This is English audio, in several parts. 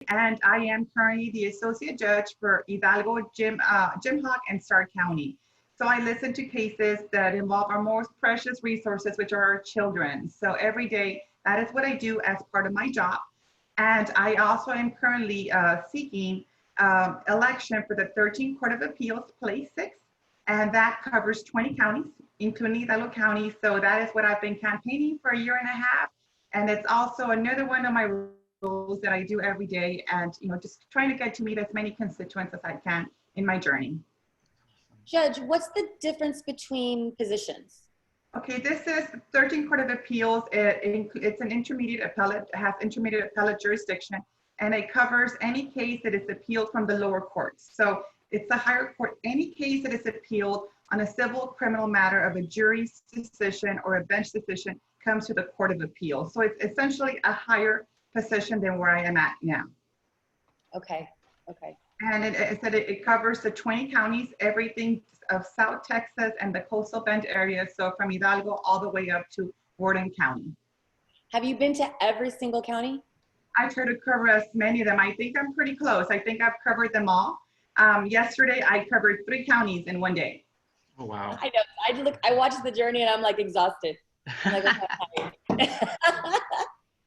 and I am currently the associate judge for Hidalgo, Jim Hawk, and Starr County. So I listen to cases that involve our most precious resources, which are our children. So every day, that is what I do as part of my job. And I also am currently seeking election for the 13th Court of Appeals, Place 6, and that covers 20 counties, including Hidalgo County. So that is what I've been campaigning for a year and a half. And it's also another one of my roles that I do every day, and just trying to get to meet as many constituents as I can in my journey. Judge, what's the difference between positions? Okay, this is 13th Court of Appeals. It's an intermediate appellate, it has intermediate appellate jurisdiction, and it covers any case that is appealed from the lower courts. So it's the higher court. Any case that is appealed on a civil criminal matter of a jury's decision or a bench decision comes to the Court of Appeals. So it's essentially a higher position than where I am at now. Okay, okay. And it covers the 20 counties, everything of South Texas and the coastal bend area. So from Hidalgo all the way up to Worden County. Have you been to every single county? I try to cover as many of them. I think I'm pretty close. I think I've covered them all. Yesterday, I covered 3 counties in one day. Oh, wow. I know. I watched the journey and I'm like exhausted. I'm like, okay.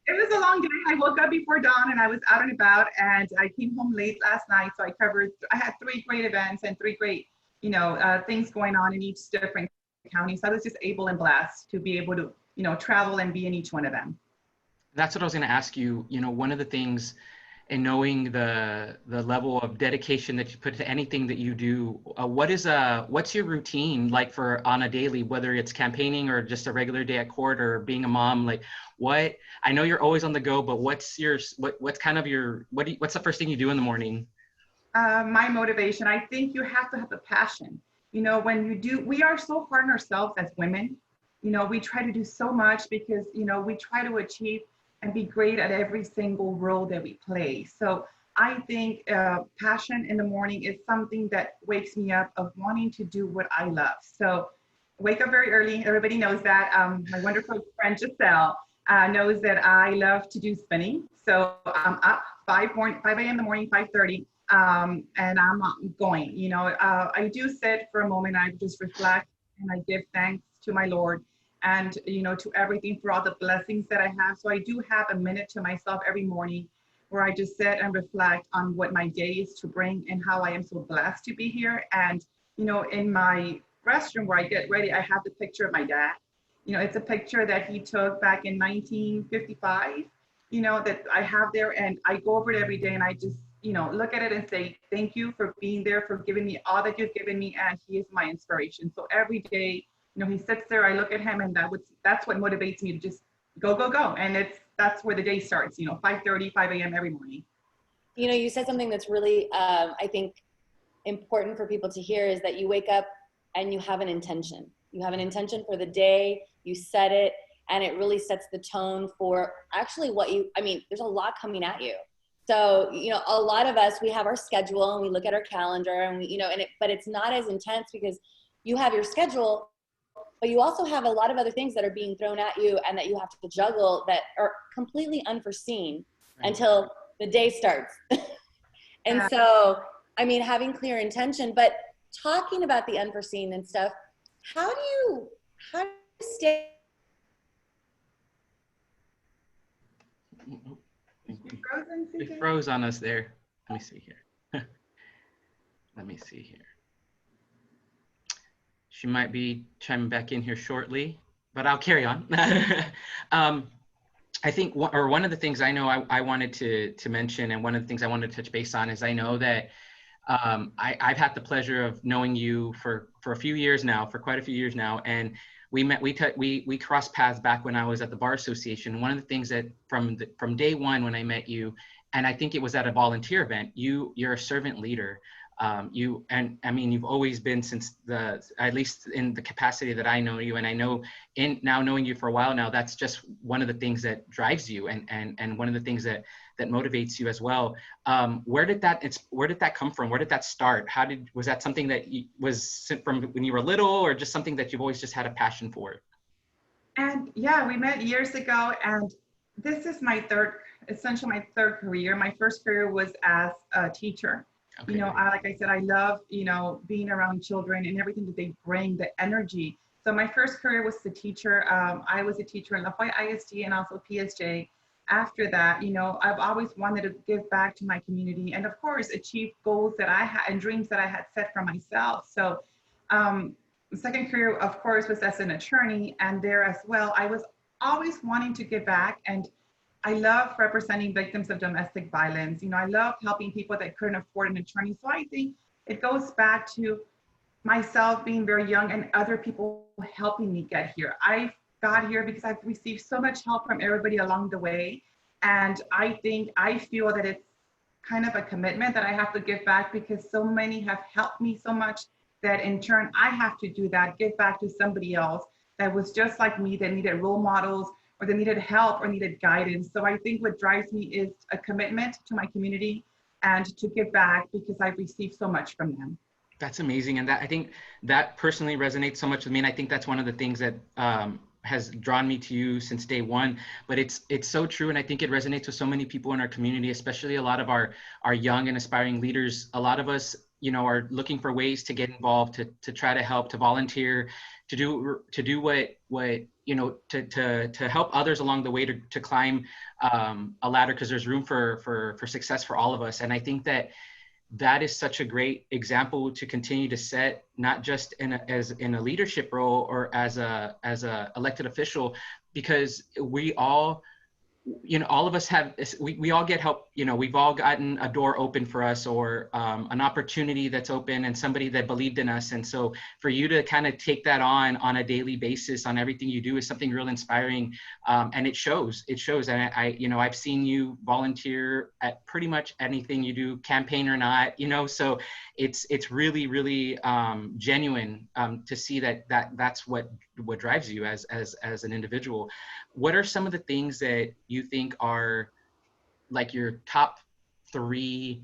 It was a long day. I woke up before dawn and I was out and about, and I came home late last night. So I had 3 great events and 3 great, things going on in each different county. So I was just able and blessed to be able to, travel and be in each one of them. That's what I was going to ask you. One of the things in knowing the level of dedication that you put to anything that you do, what's your routine like for on a daily, whether it's campaigning or just a regular day at court or being a mom? Like I know you're always on the go, but what's the first thing you do in the morning? My motivation, I think you have to have a passion. We are so hard on ourselves as women. We try to do so much because, we try to achieve and be great at every single role that we play. So I think passion in the morning is something that wakes me up of wanting to do what I love. So wake up very early. Everybody knows that. My wonderful friend Giselle knows that I love to do spinning. So I'm up 5 a.m. in the morning, 5:30, and I'm going. I do sit for a moment. I just reflect and I give thanks to my Lord, and to everything for all the blessings that I have. So I do have a minute to myself every morning where I just sit and reflect on what my day is to bring and how I am so blessed to be here. And in my restroom where I get ready, I have the picture of my dad. It's a picture that he took back in 1955, that I have there, and I go over it every day, and I just look at it and say, thank you for being there, for giving me all that you've given me, and he is my inspiration. So every day, he sits there, I look at him, and that's what motivates me to just go. And that's where the day starts, 5:30, 5 a.m. every morning. You said something that's really, I think, important for people to hear, is that you wake up and you have an intention. You have an intention for the day, you set it, and it really sets the tone for actually there's a lot coming at you. So, a lot of us, we have our schedule and we look at our calendar and but it's not as intense because you have your schedule, but you also have a lot of other things that are being thrown at you and that you have to juggle that are completely unforeseen until the day starts. And so, having clear intention, but talking about the unforeseen and stuff, how do you stay? It froze on us there. Let me see here. She might be chiming back in here shortly, but I'll carry on. I think one of the things I know I wanted to mention, and one of the things I wanted to touch base on, is I know that I've had the pleasure of knowing you for a few years now, for quite a few years now, and we crossed paths back when I was at the Bar Association. One of the things that from day one when I met you, and I think it was at a volunteer event, you're a servant leader. You've always been, since at least in the capacity that I know you, and I know now knowing you for a while now, that's just one of the things that drives you, and one of the things that motivates you as well. Where did that come from? Where did that start? Was that something that was from when you were little, or just something that you've always just had a passion for? And yeah, we met years ago, and this is my third essentially my third career. My first career was as a teacher. Okay. You know, like I said, I love, you know, being around children and everything that they bring, the energy. So my first career was the teacher. I was a teacher in La Jolla ISD and also PSJ. After that, you know, I've always wanted to give back to my community and of course achieve goals that I had and dreams that I had set for myself. So the second career, of course, was as an attorney, and there as well, I was always wanting to give back, and I love representing victims of domestic violence. You know, I love helping people that couldn't afford an attorney. So I think it goes back to myself being very young and other people helping me get here. I got here because I've received so much help from everybody along the way. And I feel that it's kind of a commitment that I have to give back because so many have helped me so much that in turn I have to do that, give back to somebody else that was just like me, that needed role models or that needed help or needed guidance. So I think what drives me is a commitment to my community and to give back because I've received so much from them. That's amazing. And that, I think that personally resonates so much with me. And I think that's one of the things that has drawn me to you since day one, but it's so true. And I think it resonates with so many people in our community, especially a lot of our young and aspiring leaders. A lot of us, you know, are looking for ways to get involved, to try to help, to volunteer, to do what, you know, to help others along the way to climb a ladder, because there's room for success for all of us. And I think that is such a great example to continue to set, not just as in a leadership role or as a elected official, because we all, you know, all of us have, we all get help. You know, we've all gotten a door open for us, or an opportunity that's open, and somebody that believed in us. And so for you to kind of take that on a daily basis on everything you do is something real inspiring. And it shows. And I, you know, I've seen you volunteer at pretty much anything you do, campaign or not, you know, so it's really, really genuine to see that's what drives you as an individual. What are some of the things that you think are like your top 3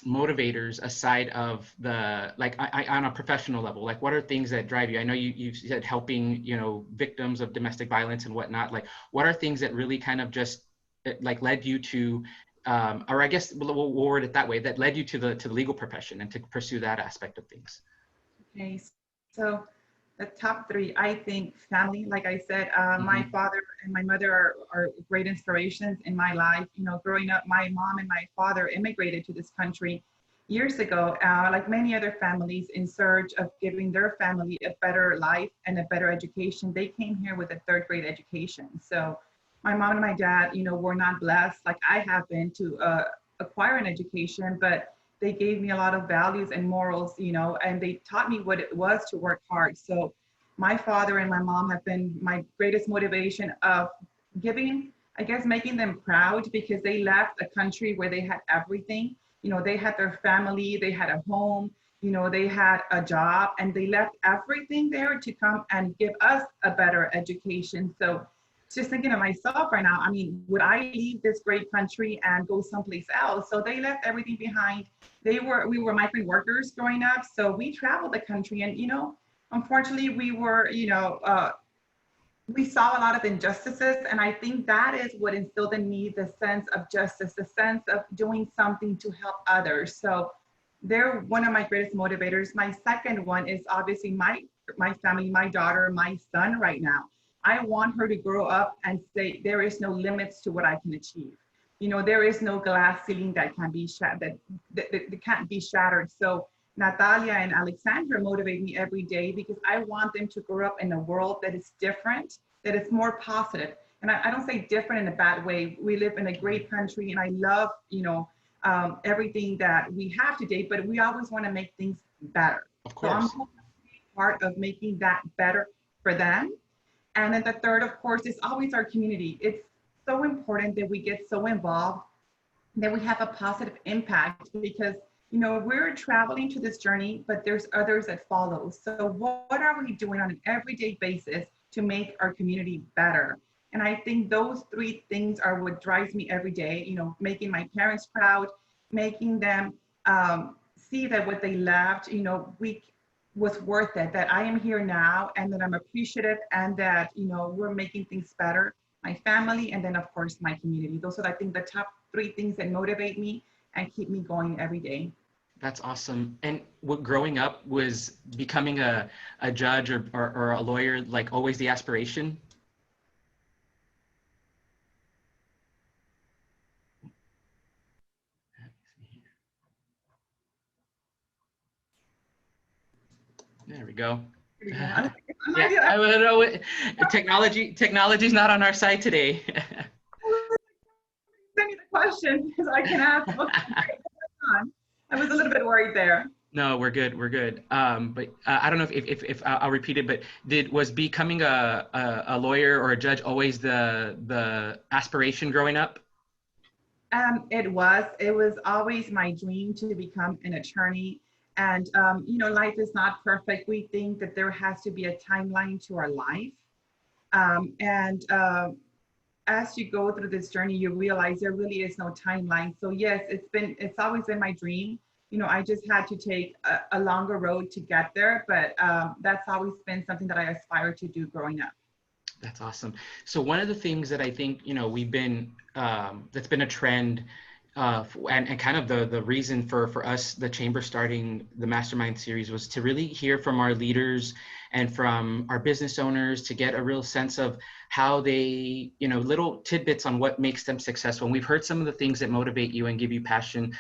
motivators aside of the, like, on a professional level? Like, what are things that drive you? I know you said helping, you know, victims of domestic violence and whatnot. Like, what are things that really kind of just like led you to, or I guess we'll word it that way, that led you to the legal profession and to pursue that aspect of things? Okay, so the top 3, I think family, like I said, my father and my mother are great inspirations in my life. You know, growing up, my mom and my father immigrated to this country years ago, like many other families, in search of giving their family a better life and a better education. They came here with a 3rd grade education. So my mom and my dad, you know, were not blessed like I have been to acquire an education, but they gave me a lot of values and morals, you know, and they taught me what it was to work hard. So my father and my mom have been my greatest motivation of giving, I guess, making them proud, because they left a country where they had everything. You know, they had their family, they had a home, you know, they had a job, and they left everything there to come and give us a better education. So just thinking of myself right now, I mean, would I leave this great country and go someplace else? So they left everything behind. We were migrant workers growing up, so we traveled the country, and, you know, unfortunately, we were, you know, we saw a lot of injustices, and I think that is what instilled in me the sense of justice, the sense of doing something to help others. So they're one of my greatest motivators. My second one is obviously my family, my daughter, my son right now. I want her to grow up and say, there is no limits to what I can achieve. You know, there is no glass ceiling that can be that can't be shattered. So Natalia and Alexandra motivate me every day, because I want them to grow up in a world that is different, that is more positive. And I don't say different in a bad way. We live in a great country, and I love, you know, everything that we have today, but we always want to make things better. Of course. So I'm hoping to be part of making that better for them. And then the third, of course, is always our community. It's so important that we get so involved, that we have a positive impact, because, you know, we're traveling to this journey, but there's others that follow. So what are we doing on an everyday basis to make our community better? And I think those 3 things are what drives me every day, you know, making my parents proud, making them see that what they left, you know, was worth it, that I am here now, and that I'm appreciative, and that, you know, we're making things better. my family, and then of course my community. Those are, I think, the top three things that motivate me and keep me going every day. That's awesome. And what growing up was becoming a judge or a lawyer, like always the aspiration? There we go. Yeah, Yeah, I don't know. Technology's not on our side today. Send me the question because I can ask. Okay, I was a little bit worried there. No, we're good. We're good. But I don't know if I'll repeat it, but was becoming a lawyer or a judge always the aspiration growing up? It was always my dream to become an attorney. And, life is not perfect. We think that there has to be a timeline to our life. And as you go through this journey, you realize there really is no timeline. So yes, it's always been my dream. I just had to take a longer road to get there, but that's always been something that I aspire to do growing up. That's awesome. So one of the things that I think, we've been, that's been a trend, and kind of the reason for us, the chamber starting the Mastermind series, was to really hear from our leaders and from our business owners to get a real sense of how they, little tidbits on what makes them successful. And we've heard some of the things that motivate you and give you passion.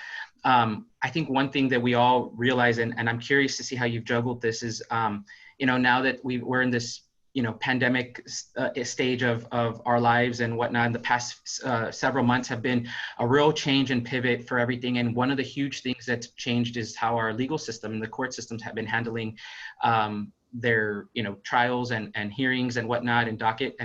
I think one thing that we all realize, and I'm curious to see how you've juggled this, is, now that we're in this pandemic stage of our lives and whatnot, in the past several months have been a real change and pivot for everything. And one of the huge things that's changed is how our legal system and the court systems have been handling their trials and hearings and whatnot, and docket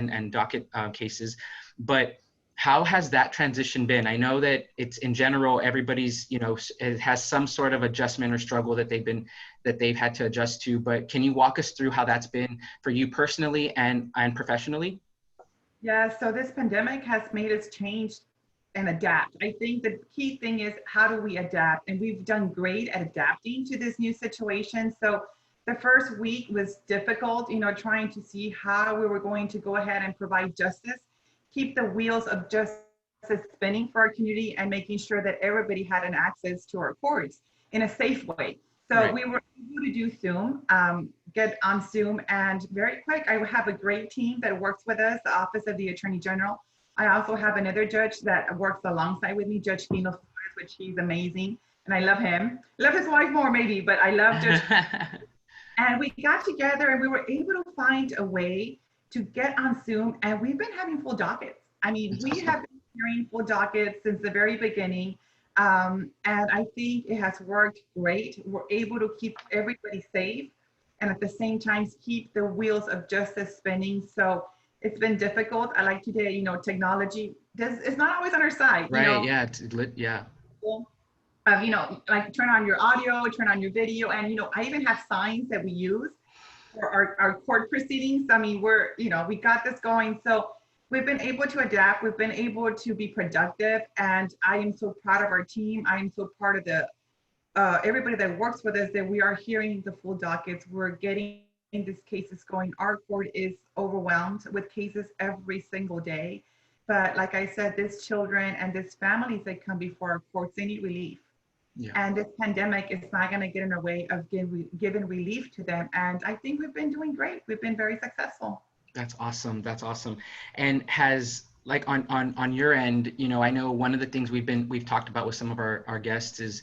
cases. But how has that transition been? I know that it's, in general, everybody's, it has some sort of adjustment or struggle that they've had to adjust to, but can you walk us through how that's been for you personally and professionally? Yeah, so this pandemic has made us change and adapt. I think the key thing is, how do we adapt? And we've done great at adapting to this new situation. So the first week was difficult, trying to see how we were going to go ahead and provide justice, keep the wheels of justice spinning for our community, and making sure that everybody had an access to our courts in a safe way. So Right. we were able to do Zoom, get on Zoom, and very quick, I have a great team that works with us, the Office of the Attorney General. I also have another judge that works alongside with me, Judge Lino Flores, which he's amazing, and I love him. Love his wife more maybe, but I love Judge. And we got together and we were able to find a way to get on Zoom, and we've been having full dockets. I mean, we have been hearing full dockets since the very beginning. And I think it has worked great. We're able to keep everybody safe and at the same time keep the wheels of justice spinning. So it's been difficult. I like today, technology it's not always on our side. Right. Yeah. Yeah. Like turn on your audio, turn on your video. And, I even have signs that we use for our court proceedings. I mean, we got this going. So we've been able to adapt. We've been able to be productive. And I am so proud of our team. I am so proud of the everybody that works with us, that we are hearing the full dockets. We're getting these cases going. Our court is overwhelmed with cases every single day. But like I said, these children and these families that come before our courts, they need relief. Yeah. And this pandemic is not going to get in our way of giving relief to them. And I think we've been doing great. We've been very successful. That's awesome. That's awesome. And has, like, on your end, I know one of the things we've talked about with some of our guests is,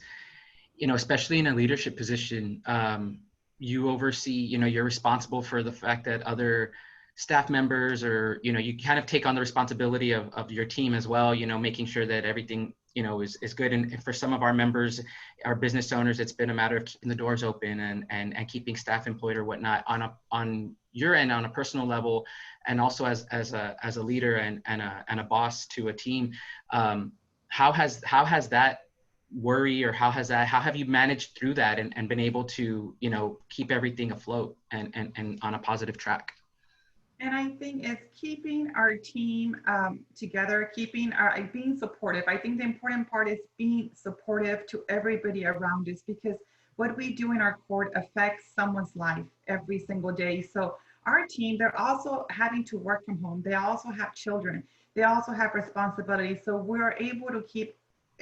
especially in a leadership position, you oversee, you're responsible for the fact that other staff members, or, you kind of take on the responsibility of your team as well, making sure that everything, is good. And for some of our members, our business owners, it's been a matter of keeping the doors open and keeping staff employed or whatnot. On your end, on a personal level, and also as a leader and a boss to a team, how has that worry, or how have you managed through that and been able to, keep everything afloat and on a positive track? And I think it's keeping our team together, being supportive. I think the important part is being supportive to everybody around us, because what we do in our court affects someone's life every single day. So our team, they're also having to work from home. They also have children. They also have responsibilities. So we're able to keep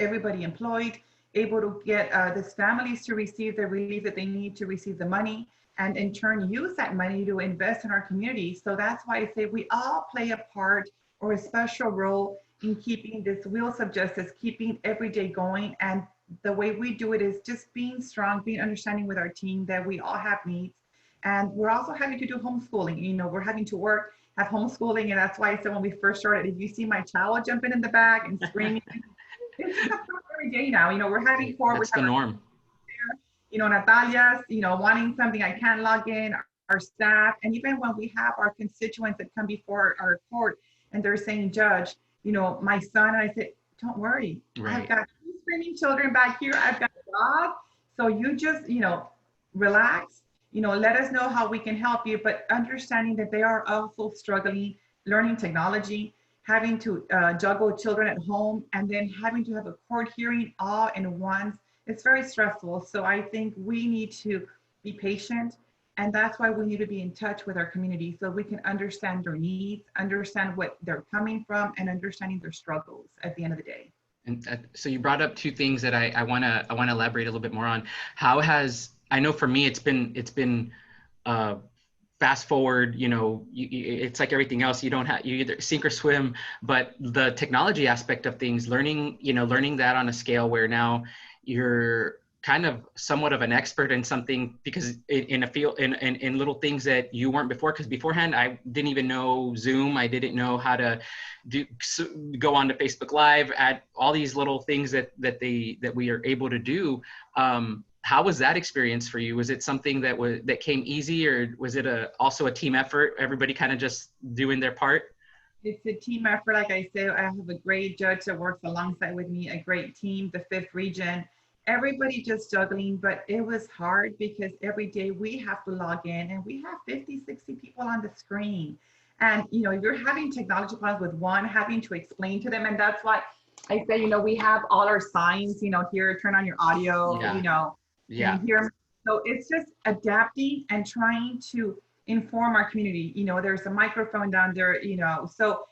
everybody employed, able to get these families to receive the relief that they need to receive the money, and in turn use that money to invest in our community. So that's why I say we all play a part or a special role in keeping this wheels of justice, keeping every day going. And the way we do it is just being strong, being understanding with our team that we all have needs. And we're also having to do homeschooling. You know, we're having to work, have homeschooling. And that's why I said when we first started, if you see my child jumping in the back and screaming, it's just every day now. You know, we're having core. That's the norm. You know, Natalia's, you know, wanting something, I can't log in, our staff. And even when we have our constituents that come before our court and they're saying, Judge, you know, my son, and I said, don't worry. Right. I've got 2 screaming children back here. I've got a dog. So you just, you know, relax, you know, let us know how we can help you, but understanding that they are also struggling, learning technology, having to juggle children at home, and then having to have a court hearing all in once. It's very stressful. So I think we need to be patient. And that's why we need to be in touch with our community so we can understand their needs, understand what they're coming from, and understanding their struggles at the end of the day. And so you brought up 2 things that I want to elaborate a little bit more on. How has, I know for me, it's been fast forward, you know, it's like everything else. You either sink or swim, but the technology aspect of things, learning that on a scale where now you're kind of somewhat of an expert in something, because in a field, in little things that you weren't before, because beforehand I didn't even know Zoom. I didn't know how to go on to Facebook Live, add all these little things that we are able to do. How was that experience for you? Was it something that came easy, or was it also a team effort? Everybody kind of just doing their part? It's a team effort. Like I said, I have a great judge that works alongside with me, a great team, the 5th region. Everybody just juggling, but it was hard because every day we have to log in and we have 50, 60 people on the screen. And, you know, you're having technology problems with one, having to explain to them. And that's why I say, you know, we have all our signs, you know, here, turn on your audio, you know, here. So it's just adapting and trying to inform our community. You know, there's a microphone down there, you know, so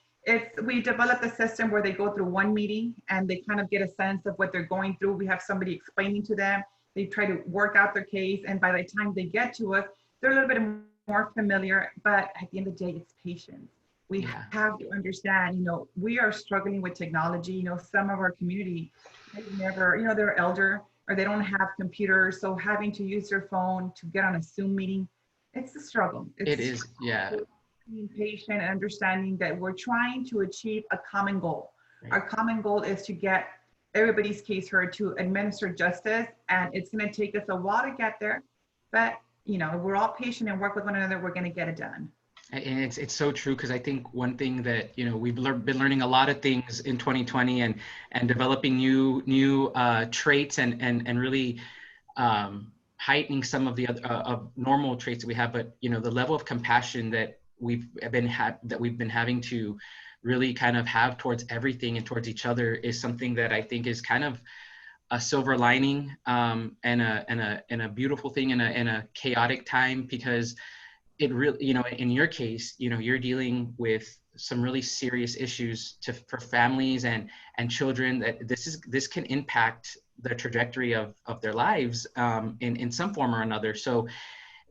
we developed a system where they go through one meeting and they kind of get a sense of what they're going through. We have somebody explaining to them. They try to work out their case. And by the time they get to us, they're a little bit more familiar, but at the end of the day, it's patience. We have to understand, you know, we are struggling with technology. You know, some of our community, they've never, you know, they're elder or they don't have computers. So having to use their phone to get on a Zoom meeting, it's a struggle. It is, yeah. Being patient and understanding that we're trying to achieve a common goal. Right. Our common goal is to get everybody's case heard, to administer justice, and it's going to take us a while to get there, but you know, we're all patient and work with one another, we're going to get it done. And it's so true, because I think one thing that, you know, we've been learning a lot of things in 2020 and developing new traits and really heightening some of the other normal traits that we have, but you know, the level of compassion that we've been having to really kind of have towards everything and towards each other is something that I think is kind of a silver lining and a beautiful thing in a chaotic time, because it really, you know, in your case, you know, you're dealing with some really serious issues for families and children, that this can impact the trajectory of their lives in some form or another. So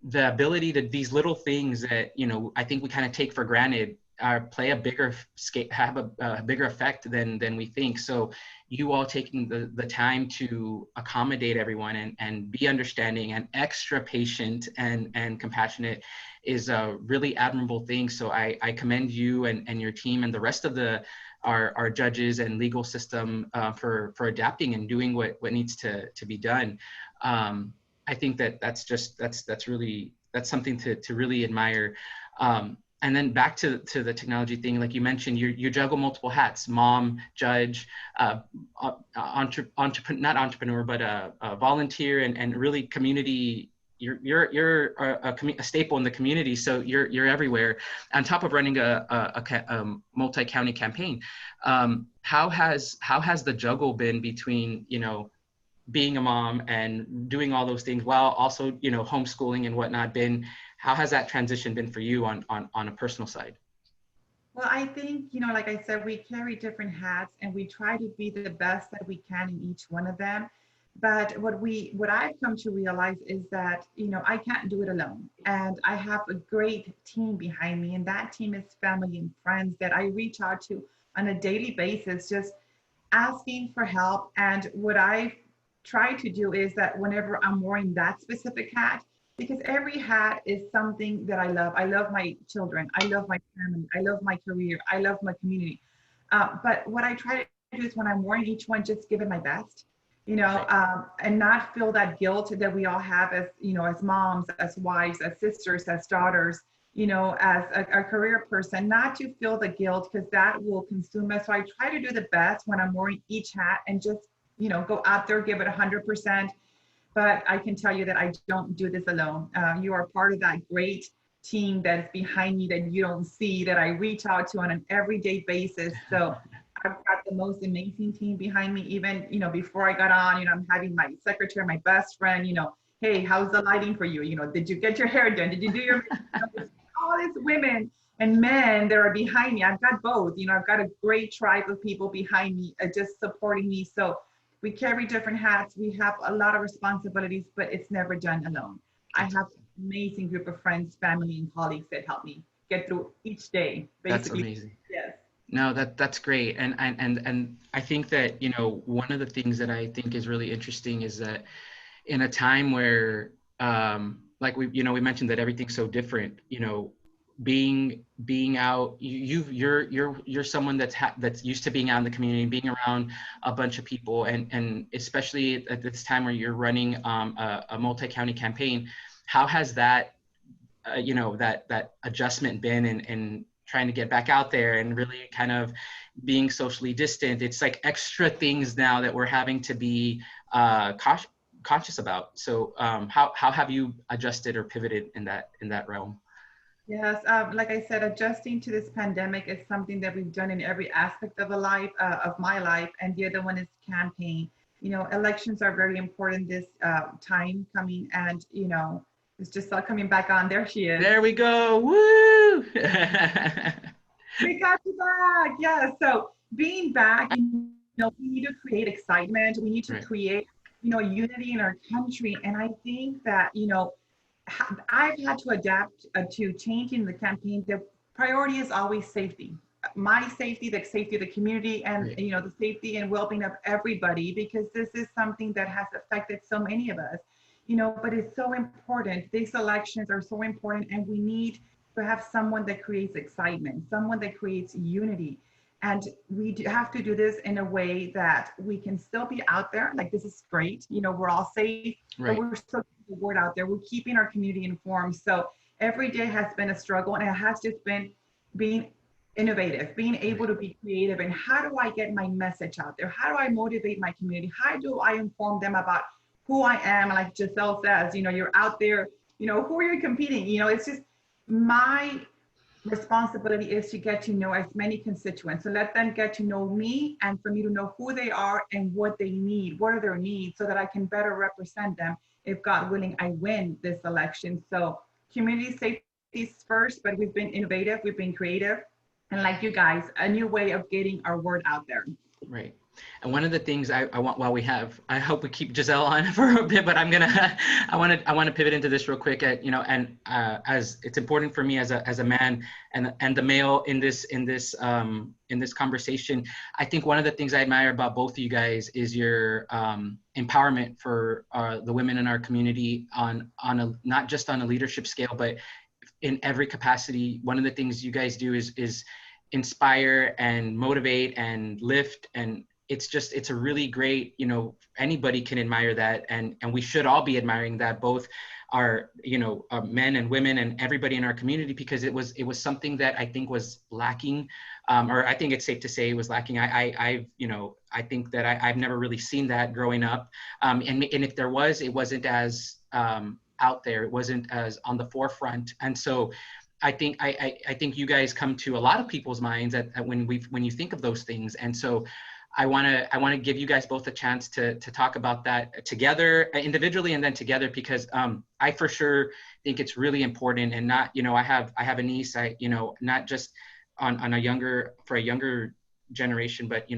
the ability to, these little things that, you know, I think we kind of take for granted play a bigger have a bigger effect than we think. So you all taking the time to accommodate everyone and be understanding and extra patient and compassionate is a really admirable thing. So I commend you and your team and the rest of our judges and legal system for adapting and doing what needs to be done. I think that's something to really admire. And then back to the technology thing, like you mentioned, you juggle multiple hats: mom, judge, not entrepreneur, but a volunteer, and really community. You're a staple in the community, so you're everywhere. On top of running a multi-county campaign, how has the juggle been between, you know, being a mom and doing all those things while also, you know, homeschooling and whatnot been? how has that transition been for you on a personal side? Well, I think, like I said, we carry different hats and we try to be the best that we can in each one of them. But what I've come to realize is that, I can't do it alone. And I have a great team behind me, and that team is family and friends that I reach out to on a daily basis, just asking for help. And what I try to do is that whenever I'm wearing that specific hat, because every hat is something that I love. I love my children. I love my family. I love my career. I love my community. But what I try to do is when I'm wearing each one, just give it my best, and not feel that guilt that we all have as, as moms, as wives, as sisters, as daughters, as a career person, not to feel the guilt, because that will consume us. So I try to do the best when I'm wearing each hat and just, go out there, give it 100%. But I can tell you that I don't do this alone. You are part of that great team that's behind me that you don't see, that I reach out to on an everyday basis. So I've got the most amazing team behind me. Even, before I got on, I'm having my secretary, my best friend, hey, how's the lighting for you? Did you get your hair done? Did you do your, all these women and men that are behind me. I've got both, I've got a great tribe of people behind me, just supporting me. So we carry different hats. We have a lot of responsibilities, but it's never done alone. I have an amazing group of friends, family, and colleagues that help me get through each day, basically. That's amazing. Yes. No, that's great. And I think that, one of the things that I think is really interesting is that in a time where, like we mentioned that everything's so different, being out, you're someone that's used to being out in the community and being around a bunch of people, and especially at this time where you're running a multi-county campaign. How has that that adjustment been, and trying to get back out there and really kind of being socially distant? It's like extra things now that we're having to be conscious about. So how have you adjusted or pivoted in that realm? Yes, like I said, adjusting to this pandemic is something that we've done in every aspect of of my life. And the other one is campaign. Elections are very important this time coming, and it's just coming back on. There she is. There we go. Woo! We got you back. Yeah. So being back, we need to create excitement. We need to create, unity in our country. And I think that, I've had to adapt to changing the campaign. The priority is always safety. My safety, the safety of the community, and the safety and well-being of everybody, because this is something that has affected so many of us. But it's so important. These elections are so important, and we need to have someone that creates excitement, someone that creates unity. And we have to do this in a way that we can still be out there. Like, this is great. We're all safe, but we're still getting the word out there. We're keeping our community informed. So every day has been a struggle, and it has just been being innovative, being able to be creative. And how do I get my message out there? How do I motivate my community? How do I inform them about who I am? Like Giselle says, you're out there, who are you competing? It's just my responsibility is to get to know as many constituents. So let them get to know me, and for me to know who they are and what they need, what are their needs, so that I can better represent them. If God willing, I win this election. So community safety is first, but we've been innovative, we've been creative, and like you guys, a new way of getting our word out there. Right. And one of the things I want, while I hope we keep Giselle on for a bit, but I want to pivot into this real quick. As it's important for me as a man and the male in this conversation. I think one of the things I admire about both of you guys is your empowerment for the women in our community on not just on a leadership scale, but in every capacity. One of the things you guys do is inspire and motivate and lift, and it's a really great, anybody can admire that, and we should all be admiring that, both our men and women and everybody in our community, because it was something that I think was lacking, or I think it's safe to say it was lacking. I think that I've never really seen that growing up, and if there was, it wasn't as out there, it wasn't as on the forefront. And so I think you guys come to a lot of people's minds when you think of those things. And so I want to give you guys both a chance to talk about that together, individually and then together, because I for sure think it's really important. And not, I have a niece, not just on a younger generation, but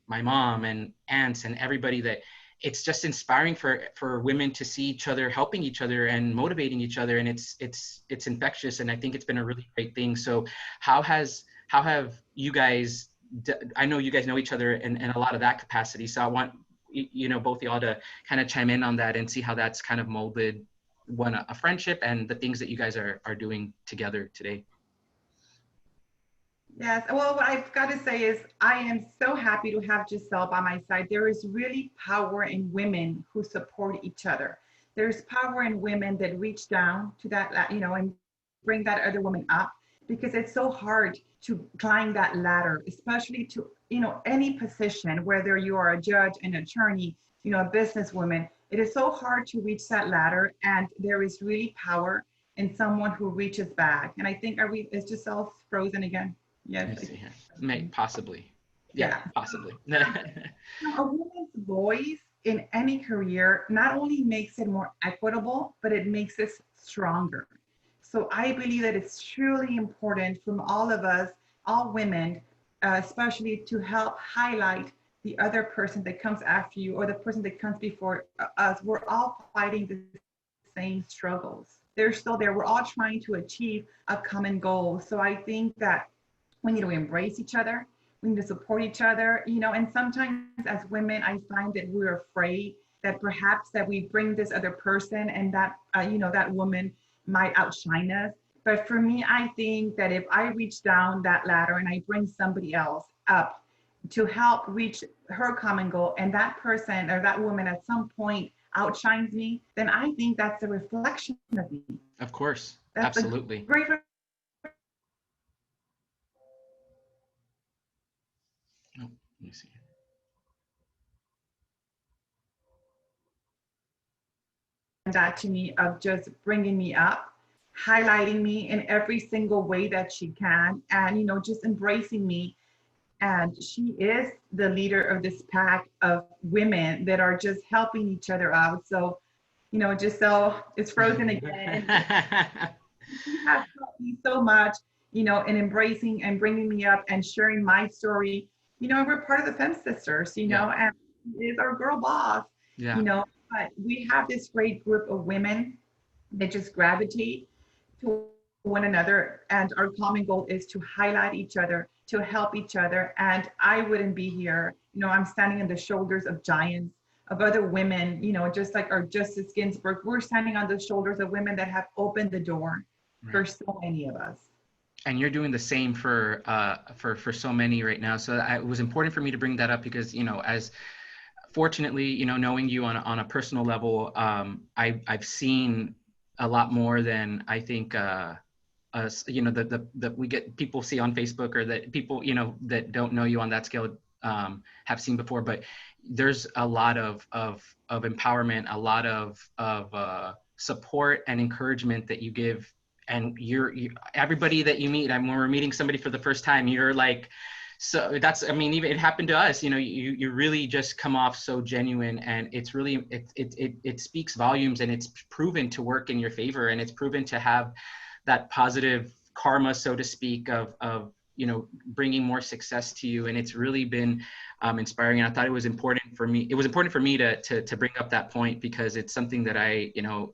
my mom and aunts and everybody, that it's just inspiring for women to see each other helping each other and motivating each other, and it's infectious, and I think it's been a really great thing. So how have you guys, I know you guys know each other in a lot of that capacity, so I want both of y'all to kind of chime in on that and see how that's kind of molded a friendship and the things that you guys are doing together today. Yes, well, what I've got to say is I am so happy to have Giselle by my side. There is really power in women who support each other. There's power in women that reach down to that, and bring that other woman up, because it's so hard to climb that ladder, especially to, any position, whether you are a judge, an attorney, a businesswoman. It is so hard to reach that ladder, and there is really power in someone who reaches back. And I think, is Giselle frozen again? Yes. Possibly. Yeah, possibly. A woman's voice in any career not only makes it more equitable, but it makes it stronger. So I believe that it's truly important from all of us, all women, especially, to help highlight the other person that comes after you or the person that comes before us. We're all fighting the same struggles. They're still there. We're all trying to achieve a common goal. So I think that we need to embrace each other. We need to support each other, and sometimes as women, I find that we're afraid that perhaps that we bring this other person and that, that woman might outshine us. But for me, I think that if I reach down that ladder and I bring somebody else up to help reach her common goal, and that person or that woman at some point outshines me, then I think that's a reflection of me. Of course. That's absolutely. Great. Let me see. That to me of just bringing me up, highlighting me in every single way that she can, and just embracing me. And she is the leader of this pack of women that are just helping each other out. So, Giselle is frozen again. She has helped me so much, in embracing and bringing me up and sharing my story. We're part of the Femme Sisters, and she is our girl boss, but we have this great group of women that just gravitate to one another. And our common goal is to highlight each other, to help each other. And I wouldn't be here. I'm standing on the shoulders of giants, of other women, just like our Justice Ginsburg. We're standing on the shoulders of women that have opened the door for so many of us. And you're doing the same for so many right now. So it was important for me to bring that up because, as fortunately, knowing you on a personal level, I've seen a lot more than I think, us, that we get people see on Facebook, or that people, that don't know you on that scale, have seen before. But there's a lot of empowerment, a lot of support and encouragement that you give. And you're everybody that you meet, when we're meeting somebody for the first time, you're like, so that's, even it happened to us, you really just come off so genuine, and it's really, it speaks volumes, and it's proven to work in your favor, and it's proven to have that positive karma, so to speak, of bringing more success to you. And it's really been inspiring. And I thought it was important for me. It was important for me to bring up that point, because it's something that I,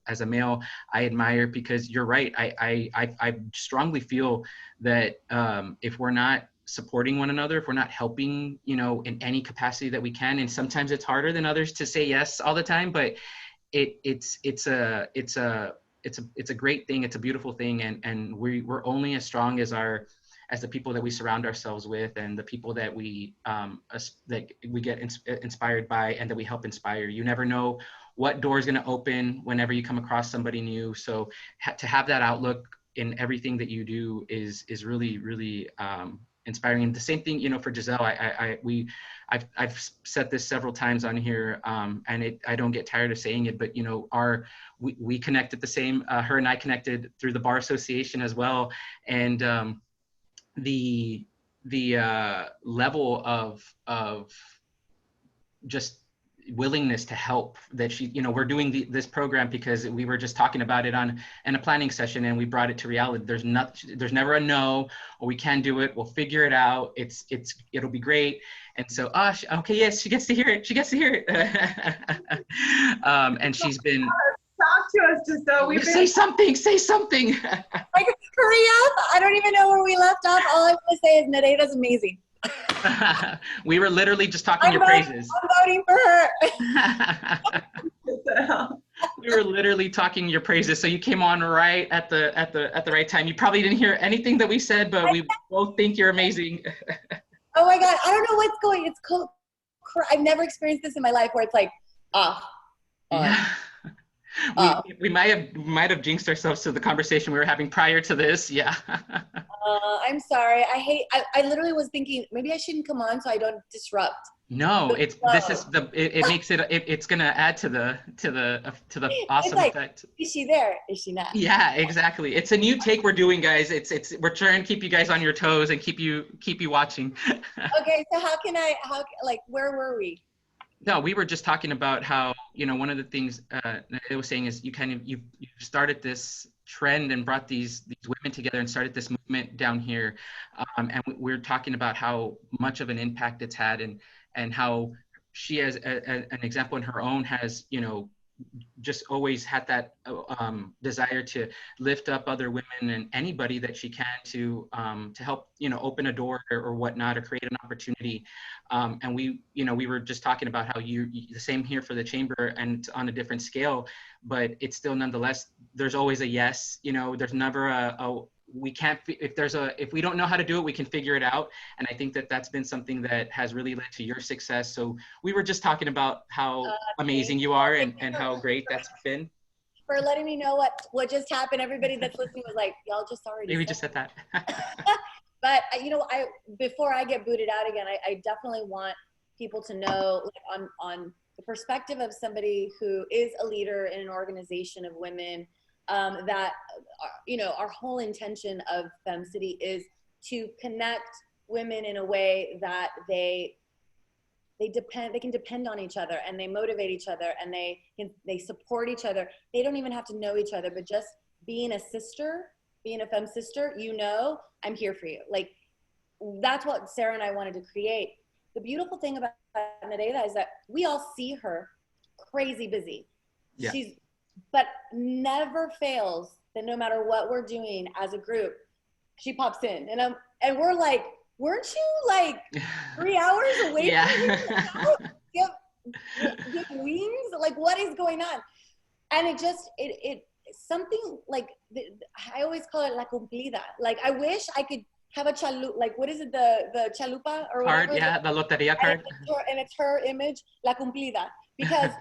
as a male, I admire, because you're right. I strongly feel that if we're not supporting one another, if we're not helping, in any capacity that we can, and sometimes it's harder than others to say yes all the time, but it's a great thing. It's a beautiful thing. And we're only as strong as the people that we surround ourselves with, and the people that we get inspired by, and that we help inspire. You never know what door is going to open whenever you come across somebody new. So to have that outlook in everything that you do is really, really inspiring. And the same thing, for Giselle, I've said this several times on here, and I don't get tired of saying it, but we connected the same, her and I connected through the Bar Association as well. And the level of just willingness to help that she, we're doing this program because we were just talking about it in a planning session, and we brought it to reality. There's never a no, or we can do it. We'll figure it out. It'll be great. And so, okay, yes, she gets to hear it. She gets to hear it. And she's been. Talk to us, just so we say something. Say something. Like Korea, I don't even know where we left off. All I'm gonna say is Nereida's amazing. We were literally just talking your praises. I'm voting for her. We were literally talking your praises. So you came on right at the right time. You probably didn't hear anything that we said, but we both think you're amazing. Oh my God, I don't know what's going. It's cool. I've never experienced this in my life where it's like off. Yeah. We might have jinxed ourselves to the conversation we were having prior to this. Yeah. I'm sorry. I literally was thinking maybe I shouldn't come on so I don't disrupt. No, it makes it's gonna add to the awesome effect. Is she there? Is she not? Yeah, exactly. It's a new take we're doing, guys. We're trying to keep you guys on your toes and keep you watching. Okay, so where were we? No, we were just talking about how, one of the things that I was saying is you started this trend and brought these women together and started this movement down here. And we're talking about how much of an impact it's had, and how she, as an example in her own, has, just always had that desire to lift up other women and anybody that she can to help, open a door or whatnot, or create an opportunity. And we were just talking about how you the same here for the chamber, and on a different scale, but it's still nonetheless, there's always a yes. There's never we can't, if we don't know how to do it, we can figure it out. And I think that that's been something that has really led to your success. So we were just talking about how amazing you are, and how great that's been. For letting me know what just happened. Everybody that's listening was like, y'all just already Maybe just said that. But before I get booted out again, I definitely want people to know, like, on the perspective of somebody who is a leader in an organization of women, that our whole intention of FemCity is to connect women in a way that they can depend on each other, and they motivate each other, and they support each other. They don't even have to know each other, but just being a sister, being a fem sister, I'm here for you. Like, that's what Sarah and I wanted to create. The beautiful thing about Nereida is that we all see her crazy busy. Yeah. But never fails that no matter what we're doing as a group, she pops in, and we're like, weren't you like 3 hours away from you? Give wings? Like, what is going on? And it something like, I always call it la cumplida. Like, I wish I could have a chalupa, like, what is it, the chalupa or whatever? Card, yeah, the loteria card. And it's her image, la cumplida. Because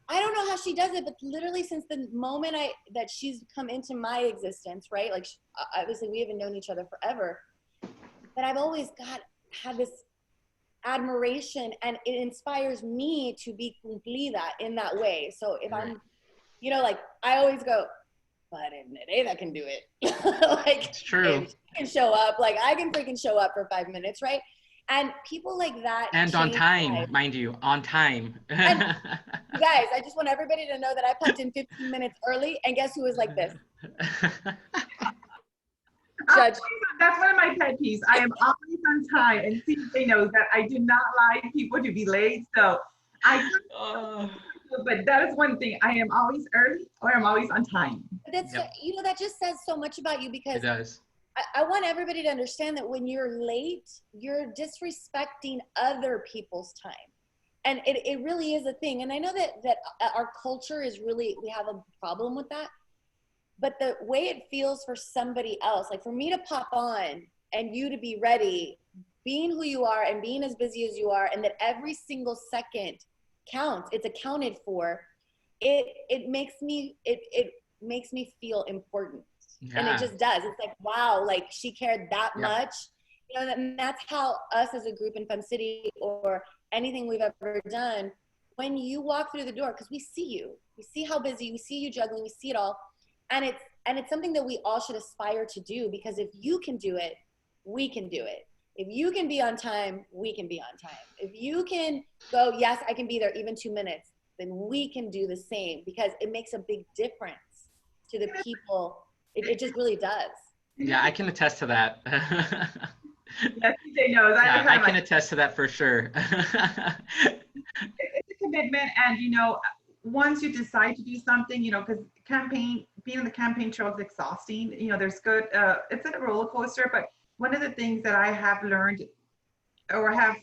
I don't know how she does it, but literally since the moment that she's come into my existence, right? Like, obviously we haven't known each other forever, but I've always had this admiration, and it inspires me to be cumplida in that way. So if I'm, like, I always go, but if Nereida can do it, like, it's true. She can show up, like, I can freaking show up for 5 minutes, right? And people like that. And on time, mind you, on time. And, guys, I just want everybody to know that I pumped in 15 minutes early, and guess who was like this? Judge. That's one of my pet peeves. I am always on time, and CJ knows that I do not like people to be late. So but that is one thing. I am always early, or I'm always on time. That's that just says so much about you, because it does. I want everybody to understand that when you're late, you're disrespecting other people's time. And it really is a thing. And I know that our culture is really, we have a problem with that. But the way it feels for somebody else, like for me to pop on and you to be ready, being who you are and being as busy as you are, and that every single second counts, it's accounted for, it makes me feel important. Yeah. And it just does. It's like, wow, like she cared that much. And that's how us as a group in FemCity, or anything we've ever done, when you walk through the door, because we see you, we see how busy, we see you juggling, we see it all. And it's something that we all should aspire to do, because if you can do it, we can do it. If you can be on time, we can be on time. If you can go, yes, I can be there even 2 minutes, then we can do the same, because it makes a big difference to the people. It just really does. Yeah, I can attest to that. Yes, TJ knows. Yeah, I can attest to that for sure. It's a commitment, and once you decide to do something, because being on the campaign trail is exhausting. There's good, it's a roller coaster, but one of the things that I have learned, or have,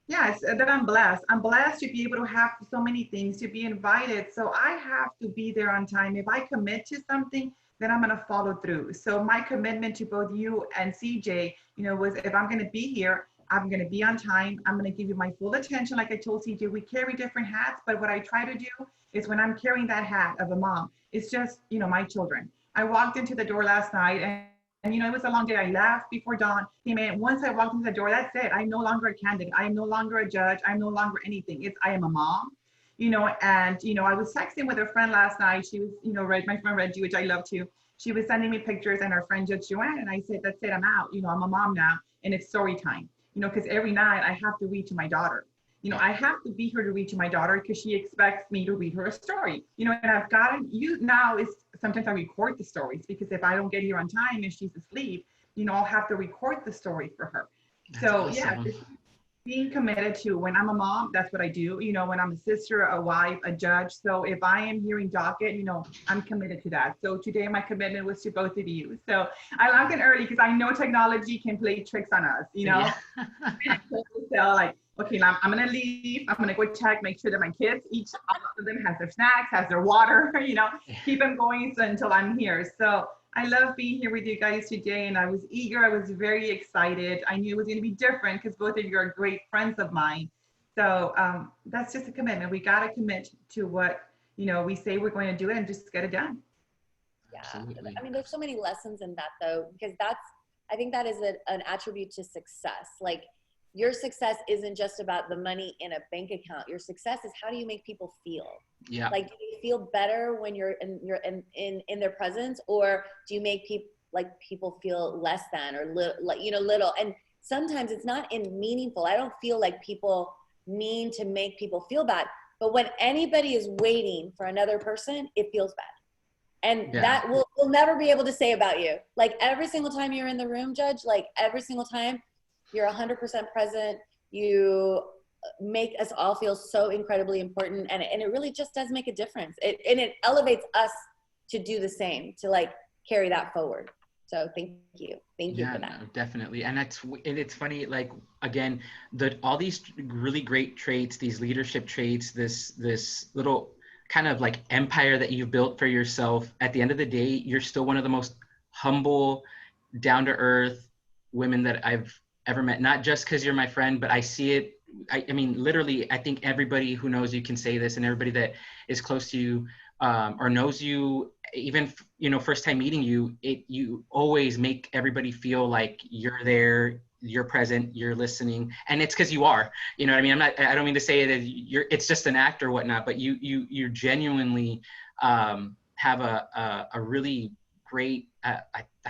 yeah, it's that I'm blessed. I'm blessed to be able to have so many things, to be invited. So I have to be there on time. If I commit to something, then I'm going to follow through. So my commitment to both you and CJ, was, if I'm going to be here, I'm going to be on time. I'm going to give you my full attention. Like I told CJ, we carry different hats, but what I try to do is, when I'm carrying that hat of a mom, it's just, my children. I walked into the door last night, and it was a long day. I left before dawn, came in. Once I walked into the door, that's it. I'm no longer a candidate. I am no longer a judge. I'm no longer anything. I am a mom, and, I was texting with a friend last night. She was, my friend Reggie, which I love too. She was sending me pictures, and her friend Judge Joanne, and I said, that's it, I'm out. I'm a mom now, and it's story time, because every night I have to read to my daughter. I have to be here to read to my daughter, because she expects me to read her a story, and I've gotten now is sometimes I record the stories, because if I don't get here on time and she's asleep, I'll have to record the story for her. That's so awesome. Yeah, just being committed to, when I'm a mom, that's what I do. When I'm a sister, a wife, a judge. So if I am hearing docket, I'm committed to that. So today my commitment was to both of you. So I logged in early, because I know technology can play tricks on us, Yeah. So like, okay, now I'm gonna leave. I'm gonna go check, make sure that my kids, each of them has their snacks, has their water, keep them going until I'm here. So I love being here with you guys today, and I was eager. I was very excited. I knew it was going to be different, because both of you are great friends of mine. So that's just a commitment. We got to commit to what, we say we're going to do it, and just get it done. Yeah. Absolutely. I mean, there's so many lessons in that, though, because I think that is an attribute to success. Like, your success isn't just about the money in a bank account. Your success is, how do you make people feel? Yeah. Like, do you feel better when you're in their presence, or do you make people feel less than, or little? And sometimes it's not meaningful. I don't feel like people mean to make people feel bad, but when anybody is waiting for another person, it feels bad. And that we'll never be able to say about you. Like, every single time you're in the room, Judge, like every single time, you're 100% present. You make us all feel so incredibly important. And it really just does make a difference. It elevates us to do the same, to like carry that forward. So thank you. Thank you for that. No, definitely. And it's funny, like, again, all these really great traits, these leadership traits, this little kind of like empire that you've built for yourself, at the end of the day, you're still one of the most humble, down to earth women that I've ever met. Not just because you're my friend, but I see it. I mean, literally, I think everybody who knows you can say this, and everybody that is close to you or knows you, even, first time meeting you, you always make everybody feel like you're there, you're present, you're listening. And it's because you are, what I mean? I don't mean to say that it's just an act or whatnot, but you genuinely have a really great, I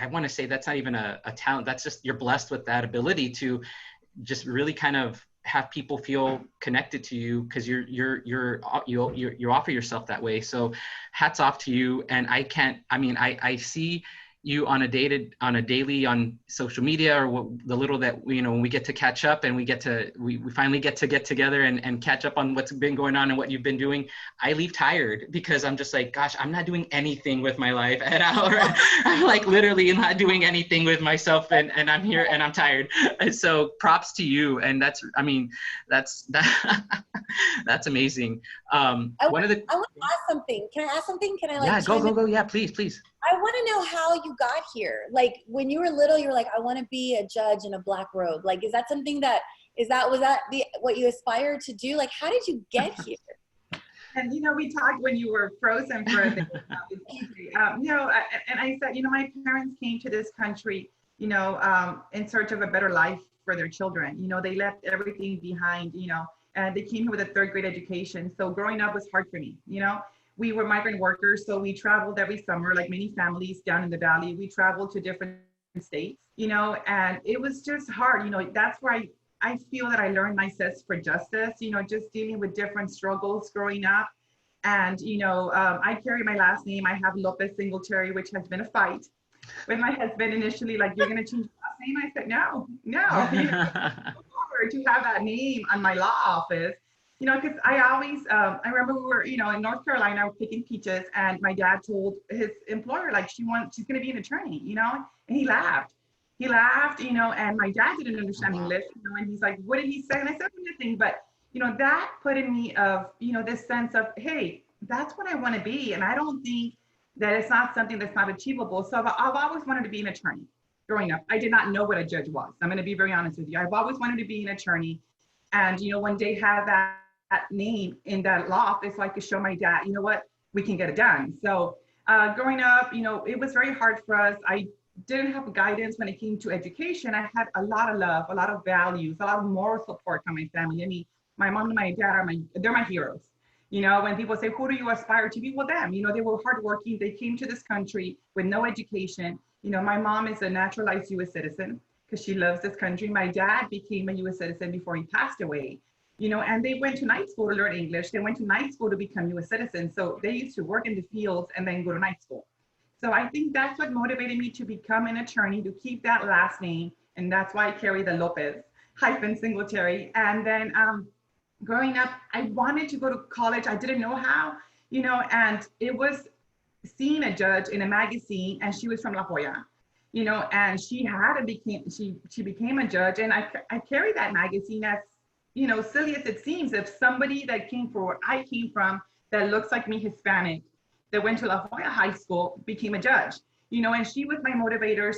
want to say that's not even a talent. That's just, you're blessed with that ability to just really kind of have people feel connected to you, because you offer yourself that way. So hats off to you. And I see you on a daily on social media, or the little that when we get to catch up, and we finally get together and catch up on what's been going on and what you've been doing. I leave tired, because I'm just like, gosh, I'm not doing anything with my life at all. I'm like literally not doing anything with myself, and I'm here and I'm tired. And so props to you. And that's amazing. I want to ask something. Can I ask something? Can I go. Yeah, please. I want to know how you got here. Like, when you were little, you were like, I want to be a judge in a black robe. Like, is that something was that what you aspired to do? Like, how did you get here? And, we talked when you were frozen for a bit. And I said, my parents came to this country, in search of a better life for their children. They left everything behind, and they came here with a third grade education. So growing up was hard for me, We were migrant workers, so we traveled every summer, like many families down in the valley. We traveled to different states, and it was just hard. That's where I feel that I learned my zest for justice, just dealing with different struggles growing up. And, I carry my last name. I have Lopez-Singleterry, which has been a fight with my husband initially, like, you're going to change your last name? I said, no, to have that name on my law office, because I always, I remember we were, in North Carolina, we're picking peaches, and my dad told his employer, like, she's going to be an attorney, and he laughed. And my dad didn't understand English, and he's like, what did he say? And I said nothing, but, that put in me of, this sense of, hey, that's what I want to be. And I don't think that it's not something that's not achievable. So I've always wanted to be an attorney growing up. I did not know what a judge was. I'm going to be very honest with you. I've always wanted to be an attorney. And, when they have that name in that law office, so I could show my dad, you know what, we can get it done. So growing up, it was very hard for us. I didn't have guidance when it came to education. I had a lot of love, a lot of values, a lot of moral support from my family. I mean, my mom and my dad they're my heroes. When people say, who do you aspire to be? Well, them, they were hardworking. They came to this country with no education. My mom is a naturalized US citizen because she loves this country. My dad became a US citizen before he passed away, and they went to night school to learn English. They went to night school to become US citizens. So they used to work in the fields and then go to night school. So I think that's what motivated me to become an attorney, to keep that last name. And that's why I carry the Lopez-Singleterry. And then, growing up, I wanted to go to college. I didn't know how, and it was seeing a judge in a magazine, and she was from La Jolla, and she became a judge. And I carry that magazine as, silly as it seems, if somebody that came from where I came from, that looks like me, Hispanic, that went to La Jolla High School, became a judge, and she was my motivator.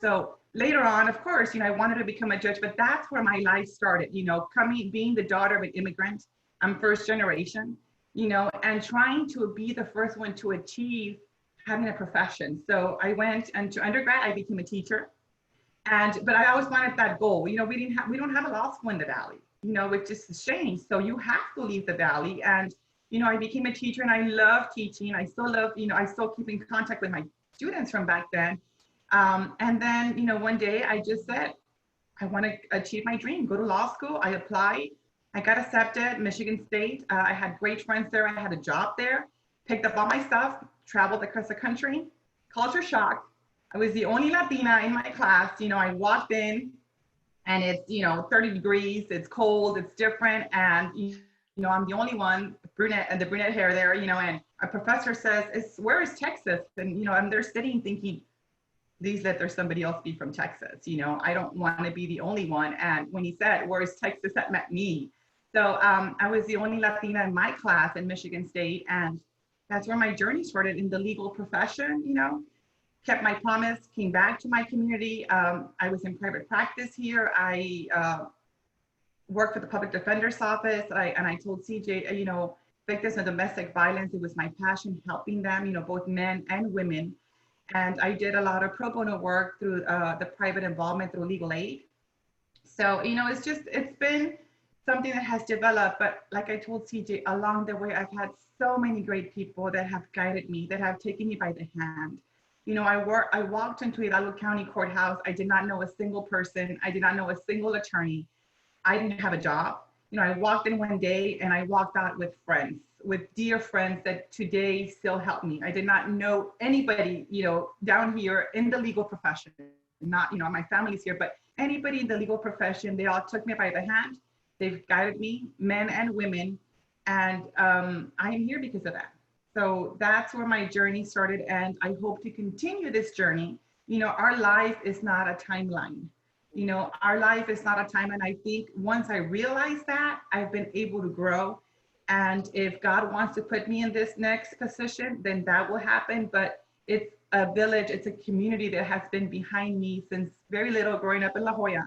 So later on, of course, I wanted to become a judge, but that's where my life started, being the daughter of an immigrant. I'm first generation, and trying to be the first one to achieve having a profession. So I went into undergrad, I became a teacher. But I always wanted that goal. We don't have a law school in the Valley, which is a shame. So you have to leave the Valley. And, I became a teacher, and I love teaching. I still love, I still keep in contact with my students from back then. And then, one day I just said, I want to achieve my dream, go to law school. I applied, I got accepted, Michigan State. I had great friends there. I had a job there, picked up all my stuff, traveled across the country, culture shock. I was the only Latina in my class. I walked in, and it's, 30 degrees, it's cold, it's different. And, I'm the only one, brunette, and the brunette hair there, and a professor says, where is Texas? And, I'm there sitting thinking, please let there's somebody else be from Texas. I don't want to be the only one. And when he said, where is Texas, that meant me. So I was the only Latina in my class in Michigan State. And that's where my journey started in the legal profession, kept my promise, came back to my community. I was in private practice here. I worked for the public defender's office. And I told CJ, victims of domestic violence, it was my passion helping them, both men and women. And I did a lot of pro bono work through the private involvement through legal aid. So, it's been something that has developed. But like I told CJ, along the way, I've had so many great people that have guided me, that have taken me by the hand. I walked into Hidalgo County Courthouse. I did not know a single person. I did not know a single attorney. I didn't have a job. I walked in one day, and I walked out with friends, with dear friends that today still help me. I did not know anybody, down here in the legal profession, not, my family's here, but anybody in the legal profession. They all took me by the hand. They've guided me, men and women. And I am here because of that. So that's where my journey started. And I hope to continue this journey. Our life is not a timeline. Our life is not a timeline. I think once I realized that, I've been able to grow. And if God wants to put me in this next position, then that will happen. But it's a village, it's a community that has been behind me since very little, growing up in La Jolla,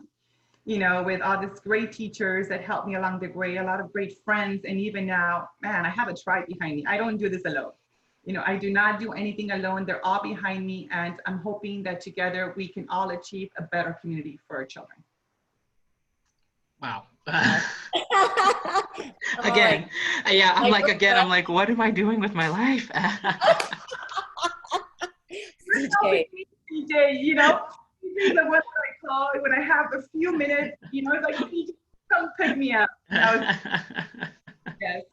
with all these great teachers that helped me along the way, a lot of great friends. And even now, man, I have a tribe behind me. I don't do this alone. I do not do anything alone. They're all behind me. And I'm hoping that together we can all achieve a better community for our children. Wow. Again, yeah, I'm like, what am I doing with my life? CJ, He's the one that I call when I have a few minutes, you know, it's like, he just come pick me up. And I was, yes,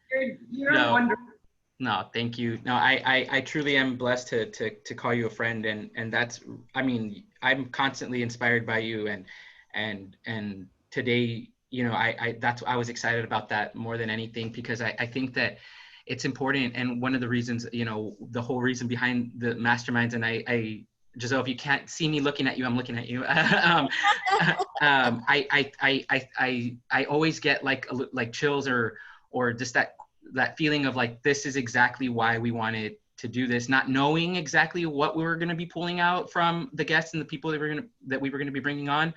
you're No. wonderful. No, thank you. No, I truly am blessed to call you a friend, and that's, I mean, I'm constantly inspired by you, and today, you know, I was excited about that more than anything, because I think that it's important, and one of the reasons, you know, the whole reason behind the masterminds, and I Giselle, if you can't see me looking at you, I'm looking at you. I always get like chills or just that feeling of like, this is exactly why we wanted to do this, not knowing exactly what we were going to be pulling out from the guests and the people that we were going to be bringing on.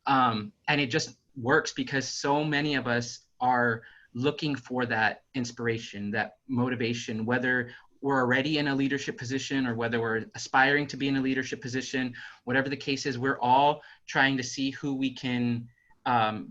And it just works because so many of us are looking for that inspiration, that motivation, whether we're already in a leadership position or whether we're aspiring to be in a leadership position, whatever the case is, we're all trying to see who we can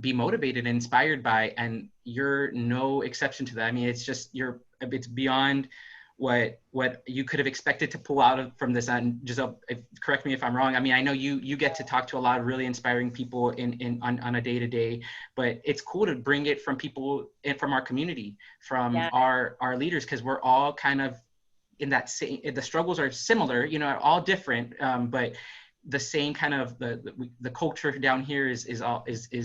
be motivated and inspired by, and you're no exception to that. I mean, it's just, it's beyond what you could have expected to pull out from this. And Giselle, correct me if I'm wrong. I mean, I know you get to talk to a lot of really inspiring people on a day-to-day, but it's cool to bring it from people from our community, from our leaders, because we're all kind of in that same, the struggles are similar, you know, all different, but the same kind of the culture down here is the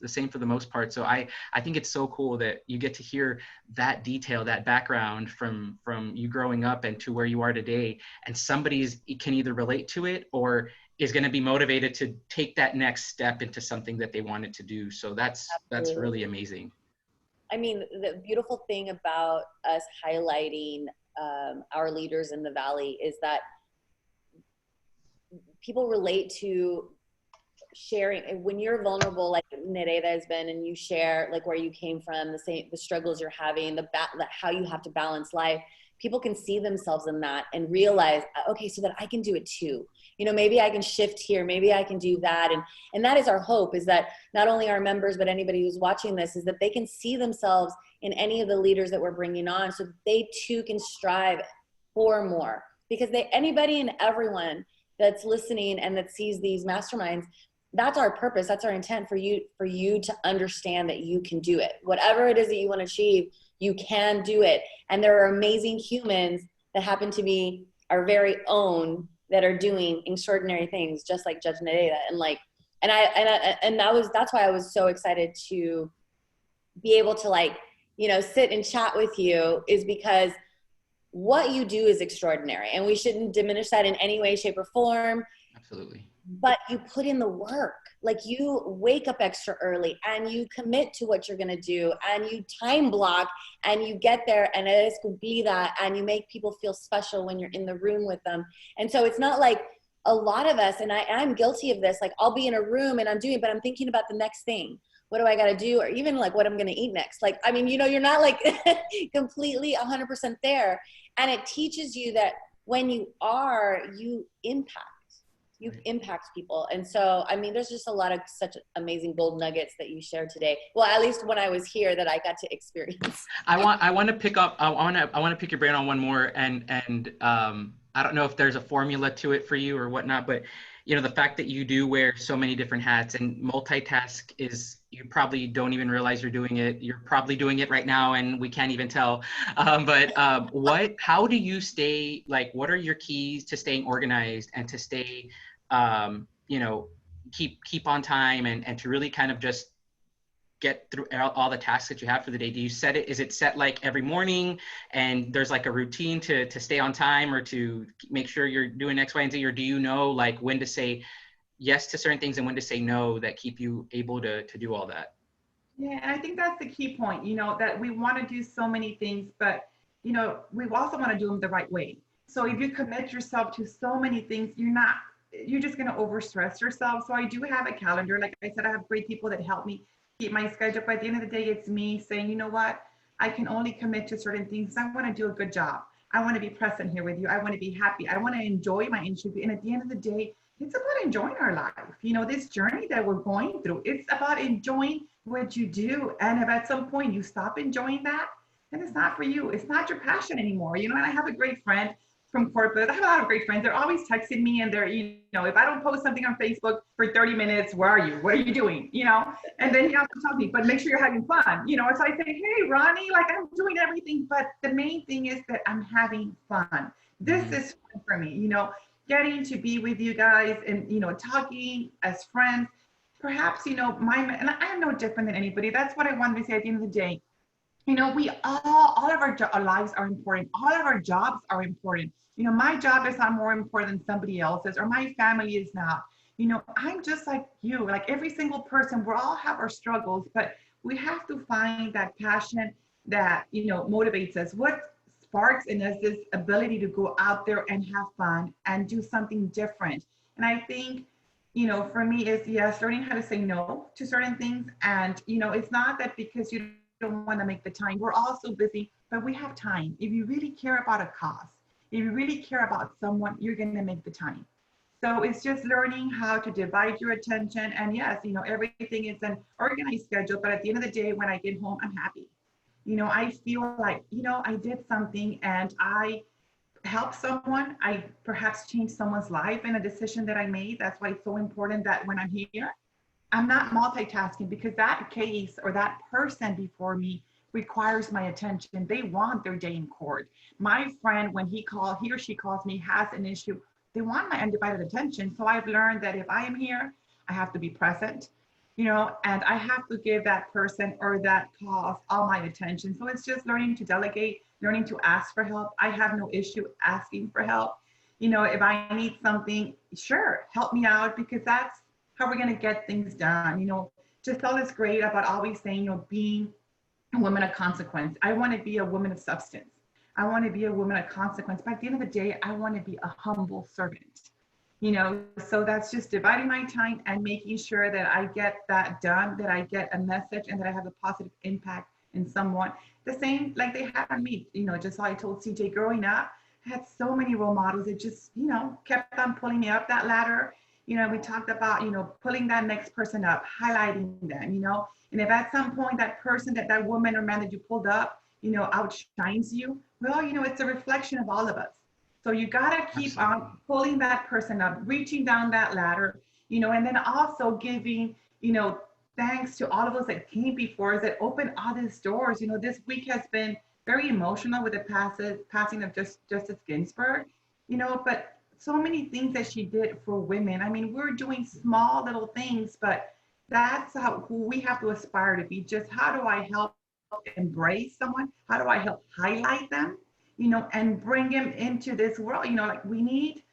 same for the most part. So I think it's so cool that you get to hear that detail, that background from you growing up and to where you are today, and somebody can either relate to it or is going to be motivated to take that next step into something that they wanted to do. So that's really amazing. I mean, the beautiful thing about us highlighting our leaders in the Valley is that people relate to sharing. When you're vulnerable, like Nereida has been, and you share like where you came from, the struggles you're having, how you have to balance life, people can see themselves in that and realize, okay, so that I can do it too. You know, maybe I can shift here, maybe I can do that. And that is our hope, is that not only our members, but anybody who's watching this, is that they can see themselves in any of the leaders that we're bringing on, so that they too can strive for more. Because anybody and everyone that's listening and that sees these masterminds, that's our purpose. That's our intent, for you to understand that you can do it. Whatever it is that you want to achieve, you can do it. And there are amazing humans that happen to be our very own, that are doing extraordinary things, just like Judge Nereida. And that's why I was so excited to be able to, like, you know, sit and chat with you, is because what you do is extraordinary, and we shouldn't diminish that in any way, shape, or form. Absolutely. But you put in the work. Like, you wake up extra early, and you commit to what you're going to do, and you time block, and you get there, and it is cumplida, and you make people feel special when you're in the room with them. And so it's not like a lot of us, and I'm guilty of this, like, I'll be in a room and but I'm thinking about the next thing. What do I got to do? Or even like what I'm going to eat next. Like, I mean, you know, you're not like completely 100% there. And it teaches you that when you impact people. And so, I mean, there's just a lot of such amazing gold nuggets that you shared today. Well, at least when I was here, that I got to experience. I want to pick your brain on one more, and I don't know if there's a formula to it for you or whatnot, but you know, the fact that you do wear so many different hats and multitask is, you probably don't even realize you're doing it. You're probably doing it right now, and we can't even tell. How do you stay, like, what are your keys to staying organized and to stay, you know, keep on time and to really kind of just get through all the tasks that you have for the day? Do you set it? Is it set like every morning and there's like a routine to stay on time or to make sure you're doing X, Y, and Z? Or do you know like when to say yes to certain things and when to say no, that keep you able to do all that? Yeah, and I think that's the key point, you know, that we want to do so many things, but, you know, we also want to do them the right way. So if you commit yourself to so many things, you're just going to overstress yourself. So I do have a calendar. Like I said, I have great people that help me keep my schedule. But at the end of the day, it's me saying, you know what, I can only commit to certain things. I want to do a good job. I want to be present here with you. I want to be happy. I want to enjoy my interview. And at the end of the day, it's about enjoying our life. You know, this journey that we're going through, it's about enjoying what you do. And if at some point you stop enjoying that, then it's not for you. It's not your passion anymore. You know, and I have a great friend from corporate. I have a lot of great friends. They're always texting me, and they're, you know, if I don't post something on Facebook for 30 minutes, where are you? What are you doing? You know, and then you have to tell me, but make sure you're having fun. You know, so I say, hey, Ronnie, like I'm doing everything, but the main thing is that I'm having fun. This is fun for me, you know, getting to be with you guys and, you know, talking as friends. Perhaps, you know, and I am no different than anybody. That's what I wanted to say at the end of the day. You know, we all of our lives are important. All of our jobs are important. You know, my job is not more important than somebody else's, or my family is not. You know, I'm just like you, like every single person. We all have our struggles, but we have to find that passion that, you know, motivates us. What sparks in us this ability to go out there and have fun and do something different. And I think, you know, for me is, yes, learning how to say no to certain things. And, you know, it's not that because you don't want to make the time. We're all so busy, but we have time. If you really care about a cause, if you really care about someone, you're going to make the time. So it's just learning how to divide your attention. And yes, you know, everything is an organized schedule, but at the end of the day, when I get home, I'm happy. You know, I feel like, you know, I did something and I help someone. I perhaps change someone's life in a decision that I made. That's why it's so important that when I'm here, I'm not multitasking, because that case or that person before me requires my attention. They want their day in court. My friend, when he or she calls me, has an issue, they want my undivided attention. So I've learned that if I am here, I have to be present, you know, and I have to give that person or that cause all my attention. So it's just learning to delegate, learning to ask for help. I have no issue asking for help. You know, if I need something, sure, help me out, because that's how we're going to get things done. You know, Giselle is great about always saying, you know, being a woman of consequence. I want to be a woman of substance. I want to be a woman of consequence. But at the end of the day, I want to be a humble servant. You know, so that's just dividing my time and making sure that I get that done, that I get a message, and that I have a positive impact in someone. The same like they had on me. You know, just like I told CJ, growing up, I had so many role models that just, you know, kept on pulling me up that ladder. You know, we talked about, you know, pulling that next person up, highlighting them, you know, and if at some point that person, that woman or man that you pulled up, you know, outshines you, well, you know, it's a reflection of all of us. So you got to keep on pulling that person up, reaching down that ladder, you know, and then also giving, you know, thanks to all of us that came before us, that opened all these doors. You know, this week has been very emotional with the passing of Justice Ginsburg, you know, but so many things that she did for women. I mean, we're doing small little things, but that's who we have to aspire to be. Just how do I help embrace someone? How do I help highlight them, you know, and bring them into this world? You know, like we need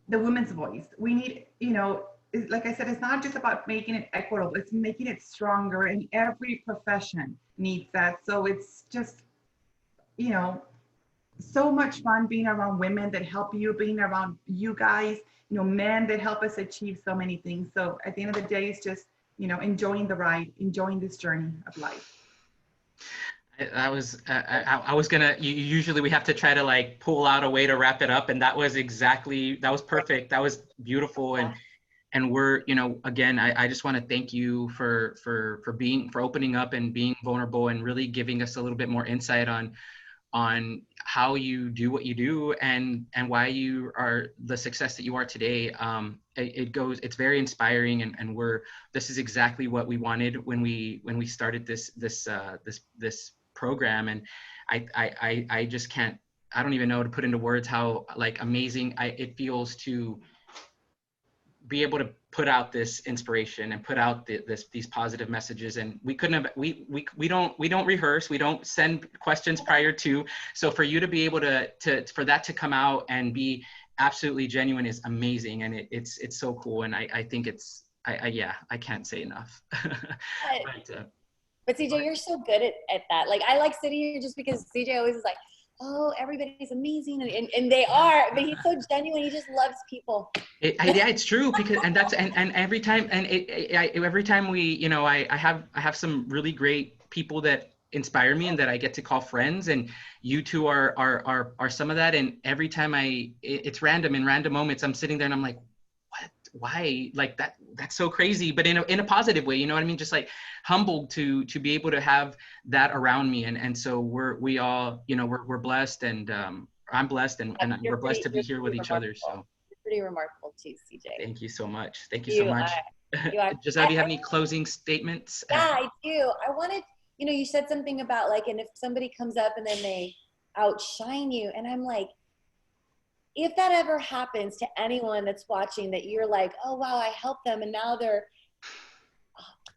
the women's voice. We need, you know, like I said, it's not just about making it equitable, it's making it stronger, and every profession needs that. So it's just, you know, so much fun being around women that help you, being around you guys, you know, men that help us achieve so many things. So at the end of the day, it's just, you know, enjoying the ride, enjoying this journey of life. I was gonna, usually we have to try to like pull out a way to wrap it up. And that was perfect. That was beautiful. And we're, you know, again, I just want to thank you for opening up and being vulnerable and really giving us a little bit more insight on how you do what you do and why you are the success that you are today. It's very inspiring, and this is exactly what we wanted when we started this program. And I just can't, I don't even know to put into words how like amazing it feels to be able to put out this inspiration and put out these positive messages. And we couldn't have, we don't rehearse, we don't send questions prior to. So for you to be able for that to come out and be absolutely genuine is amazing. And it's so cool. And I think I can't say enough. But CJ, you're so good at that. Like I like sitting here just because CJ always is like, oh, everybody's amazing, and they are, but he's so genuine. He just loves people. Yeah, it's true, because and every time every time we, you know, I have some really great people that inspire me and that I get to call friends, and you two are some of that. And every time it's random, in random moments, I'm sitting there and I'm like, what? Why? Like that's so crazy, but in a positive way, you know what I mean? Just like humbled to be able to have that around me. And so we all, you know, we're blessed and I'm blessed, and we're blessed to be here with each other. So you're pretty remarkable too, CJ. thank you so much. Thank you so much. Giselle, do you have any closing statements? Yeah, I do. I wanted, you said something about like, and if somebody comes up and then they outshine you, and I'm like, if that ever happens to anyone that's watching, that you're like, oh wow, I helped them, and now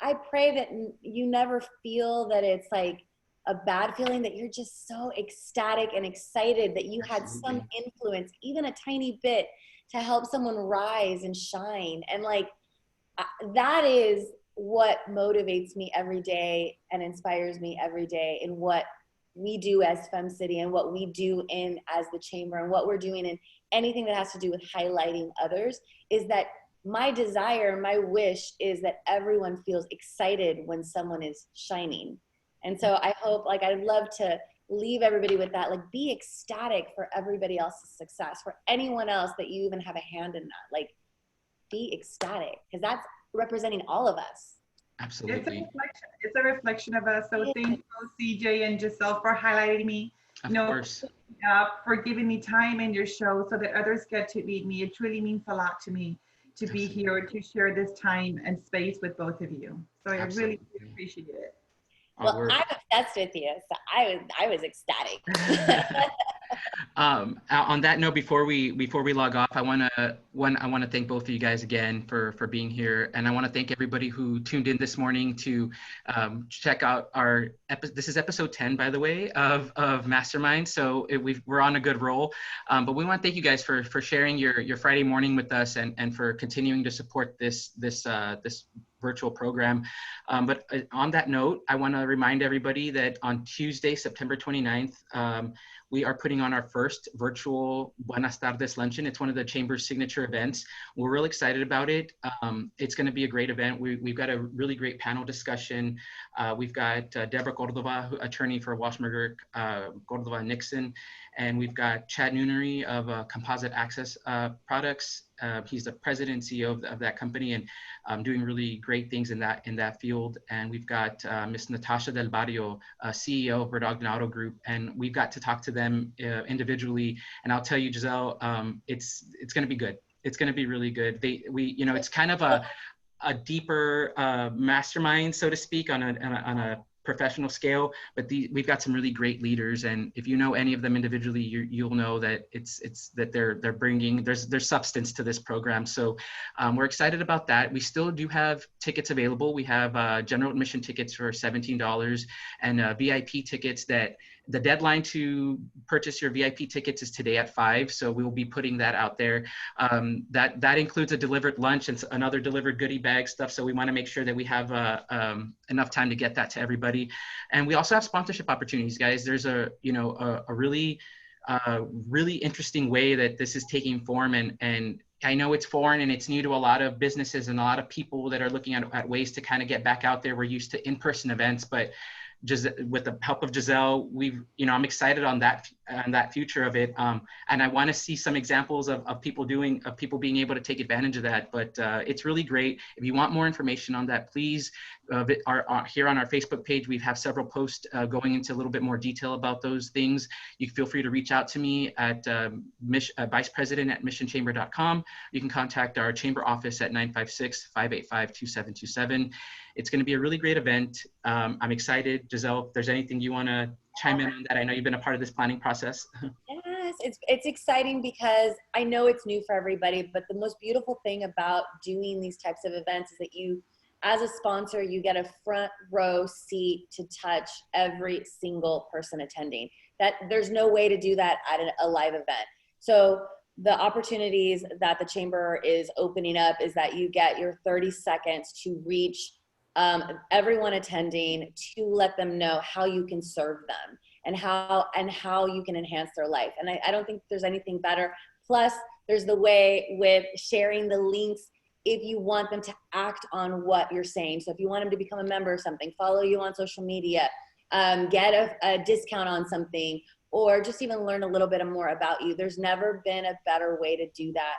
I pray that you never feel that it's like a bad feeling, that you're just so ecstatic and excited that you had some influence, even a tiny bit, to help someone rise and shine. And like, that is what motivates me every day and inspires me every day in what we do as FemCity and what we do as the chamber and what we're doing in anything that has to do with highlighting others, is that my desire, my wish is that everyone feels excited when someone is shining. And so I hope, like, I'd love to leave everybody with that, like, be ecstatic for everybody else's success, for anyone else that you even have a hand in that. Like, be ecstatic, because that's representing all of us. Absolutely. It's a reflection of us. So thank you, CJ and Giselle, for highlighting me. Of course. For giving me time in your show so that others get to meet me. It truly means a lot to me to be here to share this time and space with both of you. So I really appreciate it. Well, I'm obsessed with you, so I was ecstatic. On that note, before we log off, I want to thank both of you guys again for being here, and I want to thank everybody who tuned in this morning to check out this is episode 10, by the way, of Mastermind. So we're on a good roll, but we want to thank you guys for sharing your Friday morning with us, and for continuing to support this virtual program. But on that note, I want to remind everybody that on Tuesday, September 29th, we are putting on our first virtual Buenas Tardes Luncheon. It's one of the Chamber's signature events. We're really excited about it. It's going to be a great event. We've got a really great panel discussion. We've got Deborah Cordova, attorney for Washburn, Cordova Nixon, and we've got Chad Noonery of Composite Access Products. He's the president and CEO of that company, and doing really great things in that field. And we've got Miss Natasha Del Barrio, CEO of Verdogden Auto Group, and we've got to talk to them individually. And I'll tell you, Giselle, it's going to be good. It's going to be really good. It's kind of a deeper mastermind, so to speak, on a professional scale, but we've got some really great leaders, and if you know any of them individually, you'll know that it's that they're bringing there's substance to this program. So we're excited about that. We still do have tickets available. We have general admission tickets for $17 and VIP tickets that the deadline to purchase your VIP tickets is today at 5. So we will be putting that out there. That includes a delivered lunch and another delivered goodie bag stuff. So we want to make sure that we have enough time to get that to everybody. And we also have sponsorship opportunities, guys. There's a really interesting way that this is taking form, and I know it's foreign and it's new to a lot of businesses and a lot of people that are looking at ways to kind of get back out there. We're used to in-person events, but just with the help of Giselle, I'm excited on that future of it, and I want to see some examples of people being able to take advantage of that. But it's really great. If you want more information on that, please here on our Facebook page, we have several posts going into a little bit more detail about those things. You can feel free to reach out to me at vicepresident@missionchamber.com. You can contact our chamber office at 956-585-2727. It's going to be a really great event. I'm excited. Giselle, if there's anything you want to chime in on that, I know you've been a part of this planning process. Yes, it's exciting because I know it's new for everybody, but the most beautiful thing about doing these types of events is that you, as a sponsor, you get a front row seat to touch every single person attending. That there's no way to do that at a live event. So the opportunities that the chamber is opening up is that you get your 30 seconds to reach everyone attending, to let them know how you can serve them and how you can enhance their life. And I don't think there's anything better. Plus, there's the way with sharing the links if you want them to act on what you're saying. So if you want them to become a member of something, follow you on social media, get a discount on something, or just even learn a little bit more about you. There's never been a better way to do that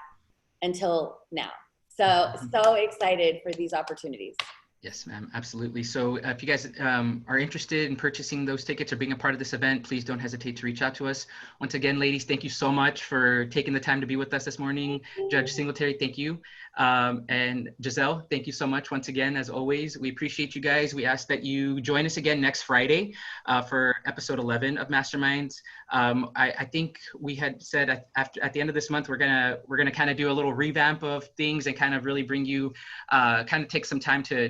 until now. So excited for these opportunities. Yes, ma'am. Absolutely. So if you guys are interested in purchasing those tickets or being a part of this event, please don't hesitate to reach out to us. Once again, ladies, thank you so much for taking the time to be with us this morning. Judge Singletary, thank you. And Giselle, thank you so much once again, as always. We appreciate you guys. We ask that you join us again next Friday for episode 11 of Masterminds. I think we had said at the end of this month, we're gonna kind of do a little revamp of things and kind of really bring you, kind of take some time to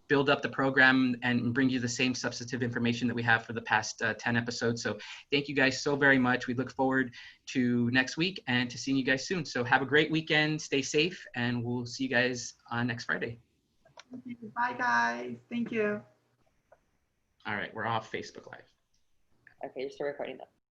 build up the program and bring you the same substantive information that we have for the past 10 episodes. So thank you guys so very much. We look forward to next week and to seeing you guys soon. So have a great weekend, stay safe, and we'll see you guys on next Friday. Bye, guys. Thank you. All right, we're off Facebook Live. Okay, you're still recording though.